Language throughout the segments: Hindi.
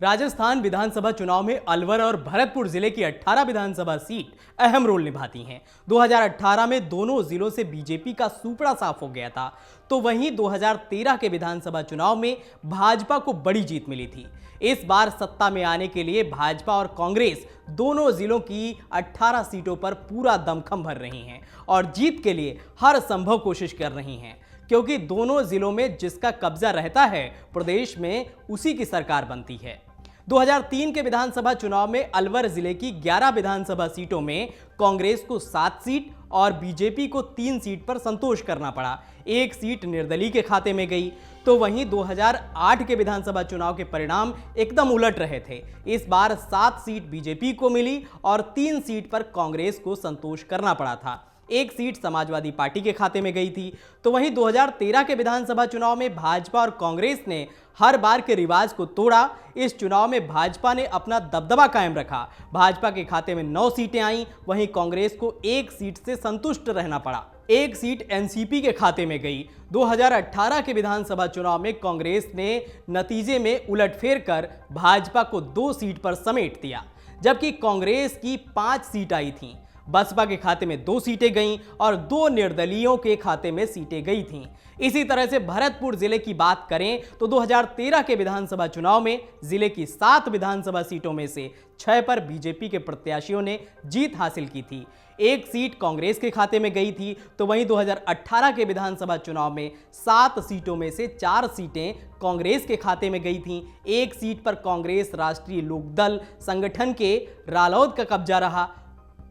राजस्थान विधानसभा चुनाव में अलवर और भरतपुर जिले की 18 विधानसभा सीट अहम रोल निभाती हैं। 2018 में दोनों जिलों से बीजेपी का सुपड़ा साफ हो गया था, तो वहीं 2013 के विधानसभा चुनाव में भाजपा को बड़ी जीत मिली थी। इस बार सत्ता में आने के लिए भाजपा और कांग्रेस दोनों जिलों की 18 सीटों पर पूरा दमखम भर रही हैं और जीत के लिए हर संभव कोशिश कर रही हैं, क्योंकि दोनों जिलों में जिसका कब्जा रहता है प्रदेश में उसी की सरकार बनती है। 2003 के विधानसभा चुनाव में अलवर जिले की 11 विधानसभा सीटों में कांग्रेस को 7 सीट और बीजेपी को 3 सीट पर संतोष करना पड़ा। एक सीट निर्दलीय के खाते में गई। तो वहीं 2008 के विधानसभा चुनाव के परिणाम एकदम उलट रहे थे। इस बार 7 सीट बीजेपी को मिली और 3 सीट पर कांग्रेस को संतोष करना पड़ा था। एक सीट समाजवादी पार्टी के खाते में गई थी। तो वहीं 2013 के विधानसभा चुनाव में भाजपा और कांग्रेस ने हर बार के रिवाज को तोड़ा। इस चुनाव में भाजपा ने अपना दबदबा कायम रखा। भाजपा के खाते में 9 सीटें आईं, वहीं कांग्रेस को एक सीट से संतुष्ट रहना पड़ा। एक सीट एनसीपी के खाते में गई। 2018 के विधानसभा चुनाव में कांग्रेस ने नतीजे में उलटफेर कर भाजपा को 2 सीट पर समेट दिया, जबकि कांग्रेस की 5 सीट आई थीं। बसपा के खाते में 2 सीटें गईं और 2 निर्दलीयों के खाते में सीटें गई थीं। इसी तरह से भरतपुर जिले की बात करें तो 2013 के विधानसभा चुनाव में जिले की 7 विधानसभा सीटों में से 6 पर बीजेपी के प्रत्याशियों ने जीत हासिल की थी। एक सीट कांग्रेस के खाते में गई थी। तो वहीं 2018 के विधानसभा चुनाव में 7 सीटों में से 4 सीटें कांग्रेस के खाते में गई थीं। एक सीट पर कांग्रेस राष्ट्रीय लोकदल संगठन के रालौद का कब्जा रहा,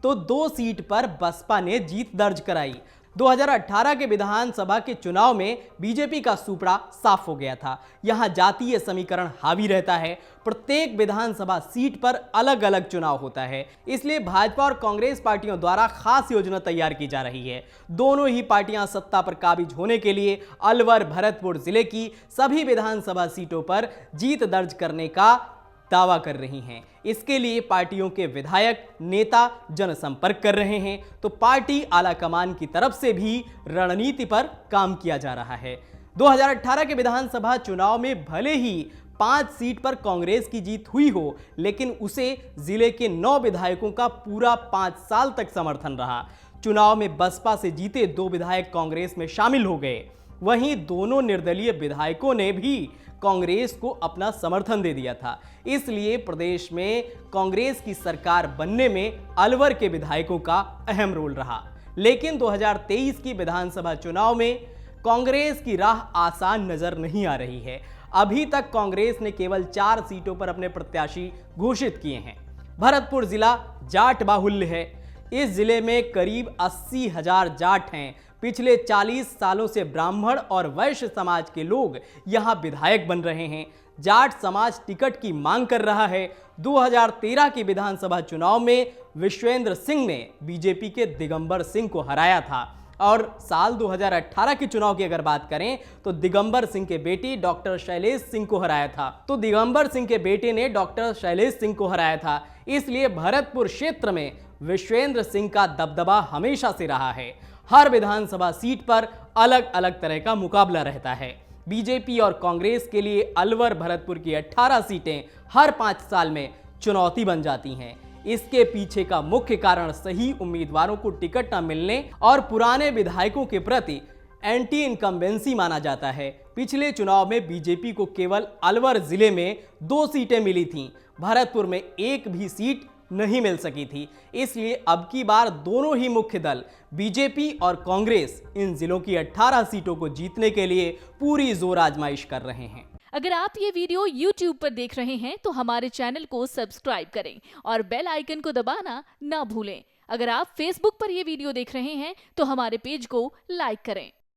तो 2 सीट पर बसपा ने जीत दर्ज कराई। 2018 के विधानसभा के चुनाव में बीजेपी का सुपड़ा साफ हो गया था। यहां जातीय समीकरण हावी रहता है। प्रत्येक विधानसभा सीट पर अलग अलग चुनाव होता है, इसलिए भाजपा और कांग्रेस पार्टियों द्वारा खास योजना तैयार की जा रही है। दोनों ही पार्टियां सत्ता पर काबिज होने के लिए अलवर भरतपुर जिले की सभी विधानसभा सीटों पर जीत दर्ज करने का दावा कर रही हैं। इसके लिए पार्टियों के विधायक नेता जनसंपर्क कर रहे हैं, तो पार्टी आलाकमान की तरफ से भी रणनीति पर काम किया जा रहा है। 2018 के विधानसभा चुनाव में भले ही 5 सीट पर कांग्रेस की जीत हुई हो, लेकिन उसे जिले के 9 विधायकों का पूरा 5 साल तक समर्थन रहा। चुनाव में बसपा से जीते 2 विधायक कांग्रेस में शामिल हो गए। वहीं दोनों निर्दलीय विधायकों ने भी कांग्रेस को अपना समर्थन दे दिया था। इसलिए प्रदेश में कांग्रेस की सरकार बनने में अलवर के विधायकों का अहम रोल रहा। लेकिन 2023 की विधानसभा चुनाव में कांग्रेस की राह आसान नजर नहीं आ रही है। अभी तक कांग्रेस ने केवल 4 सीटों पर अपने प्रत्याशी घोषित किए हैं। भरतपुर जिला जाट बाहुल्य है। इस जिले में करीब 80,000 जाट हैं। पिछले 40 सालों से ब्राह्मण और वैश्य समाज के लोग यहां विधायक बन रहे हैं। जाट समाज टिकट की मांग कर रहा है। 2013 की विधानसभा चुनाव में विश्वेंद्र सिंह ने बीजेपी के दिगंबर सिंह को हराया था और साल 2018 के चुनाव की अगर बात करें तो दिगंबर सिंह के बेटे डॉक्टर शैलेश सिंह को हराया था। इसलिए भरतपुर क्षेत्र में विश्वेंद्र सिंह का दबदबा हमेशा से रहा है। हर विधानसभा सीट पर अलग अलग तरह का मुकाबला रहता है। बीजेपी और कांग्रेस के लिए अलवर भरतपुर की 18 सीटें हर 5 साल में चुनौती बन जाती हैं। इसके पीछे का मुख्य कारण सही उम्मीदवारों को टिकट न मिलने और पुराने विधायकों के प्रति एंटी इनकम्बेंसी माना जाता है। पिछले चुनाव में बीजेपी को केवल अलवर जिले में 2 सीटें मिली थीं। भरतपुर में एक भी सीट नहीं मिल सकी थी। इसलिए अब की बार दोनों ही मुख्य दल बीजेपी और कांग्रेस इन जिलों की 18 सीटों को जीतने के लिए पूरी जोर आजमाइश कर रहे हैं। अगर आप ये वीडियो YouTube पर देख रहे हैं तो हमारे चैनल को सब्सक्राइब करें और बेल आइकन को दबाना ना भूलें। अगर आप Facebook पर ये वीडियो देख रहे हैं तो हमारे पेज को लाइक करें।